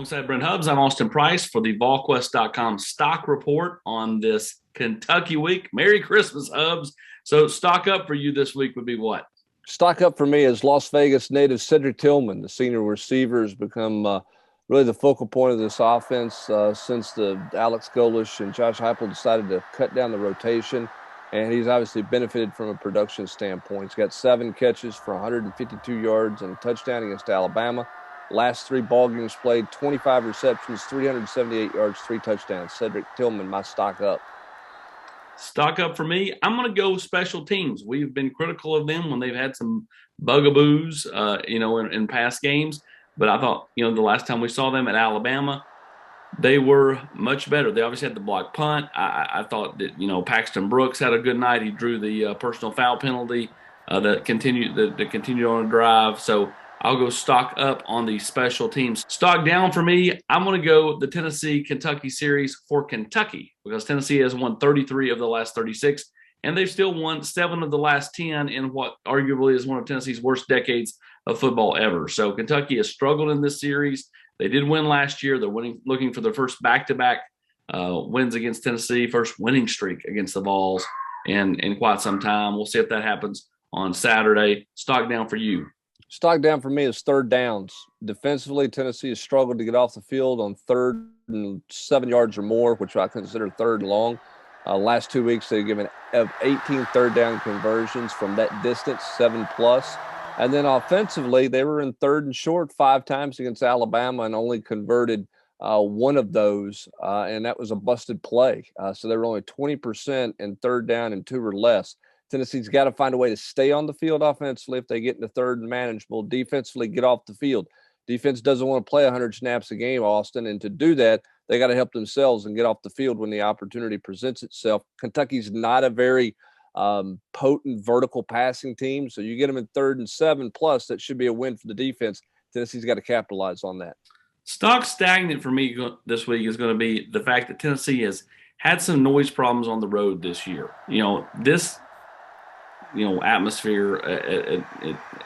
Alongside Brent Hubbs, I'm Austin Price for the VolQuest.com stock report on this Kentucky week. Merry Christmas, Hubbs. So, stock up for you this week would be what? Stock up for me is Las Vegas native Cedric Tillman, the senior receiver, has become really the focal point of this offense since the Alex Golesh and Josh Heupel decided to cut down the rotation. And he's obviously benefited from a production standpoint. He's got 7 catches for 152 yards and a touchdown against Alabama. Last 3 ball games played, 25 receptions, 378 yards, 3 touchdowns. Cedric Tillman, my stock up. Stock up for me. I'm going to go special teams. We've been critical of them when they've had some bugaboos, in past games. But I thought, the last time we saw them at Alabama, they were much better. They obviously had the block punt. I thought that, Paxton Brooks had a good night. He drew the personal foul penalty that continued on a drive. So I'll go stock up on the special teams. Stock down for me, I'm going to go the Tennessee-Kentucky series for Kentucky because Tennessee has won 33 of the last 36, and they've still won 7 of the last 10 in what arguably is one of Tennessee's worst decades of football ever. So Kentucky has struggled in this series. They did win last year. They're looking for their first back-to-back wins against Tennessee, first winning streak against the Vols in quite some time. We'll see if that happens on Saturday. Stock down for you. Stock down for me is third downs. Defensively, Tennessee has struggled to get off the field on 3rd and 7 yards or more, which I consider 3rd and long. Last 2 weeks, they've given 18 third down conversions from that distance, 7 plus. And then offensively, they were in 3rd and short 5 times against Alabama and only converted 1 of those, and that was a busted play. So they were only 20% in 3rd down and 2 or less. Tennessee's got to find a way to stay on the field offensively if they get into 3rd and manageable. Defensively, get off the field. Defense doesn't want to play 100 snaps a game, Austin, and to do that, they got to help themselves and get off the field when the opportunity presents itself. Kentucky's not a very potent vertical passing team, so you get them in 3rd and 7 plus, that should be a win for the defense. Tennessee's got to capitalize on that. Stock stagnant for me this week is going to be the fact that Tennessee has had some noise problems on the road this year. This atmosphere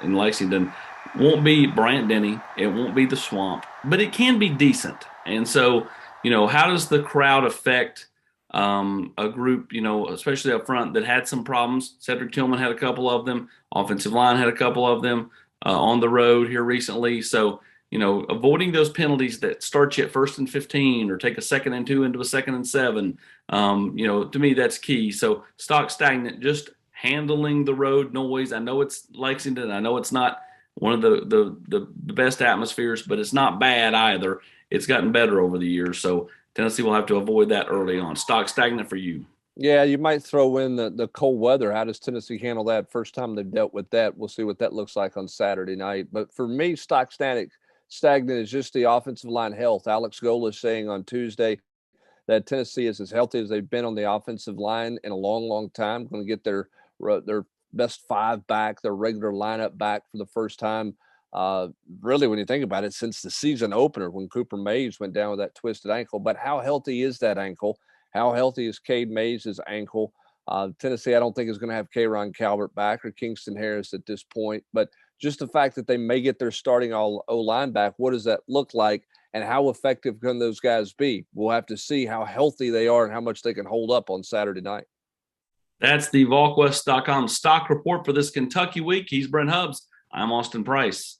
in Lexington won't be Bryant-Denny. It won't be the Swamp, but it can be decent. And so, how does the crowd affect a group, especially up front that had some problems? Cedric Tillman had a couple of them. Offensive line had a couple of them on the road here recently. So, avoiding those penalties that start you at 1st and 15 or take a 2nd and 2 into a 2nd and 7, to me, that's key. So stock stagnant, just handling the road noise. I know it's Lexington. I know it's not one of the best atmospheres, but it's not bad either. It's gotten better over the years. So Tennessee will have to avoid that early on. Stock stagnant for you. Yeah, you might throw in the cold weather. How does Tennessee handle that? First time they've dealt with that. We'll see what that looks like on Saturday night. But for me, stock stagnant is just the offensive line health. Alex Golesh saying on Tuesday that Tennessee is as healthy as they've been on the offensive line in a long, long time. Going to get their best 5 back, their regular lineup back for the first time. Really, when you think about it, since the season opener when Cooper Mays went down with that twisted ankle. But how healthy is that ankle? How healthy is Cade Mays' ankle? Tennessee, I don't think is going to have K'Ron Calvert back or Kingston Harris at this point. But just the fact that they may get their starting O-line back, what does that look like? And how effective can those guys be? We'll have to see how healthy they are and how much they can hold up on Saturday night. That's the VolQuest.com stock report for this Kentucky week. He's Brent Hubbs. I'm Austin Price.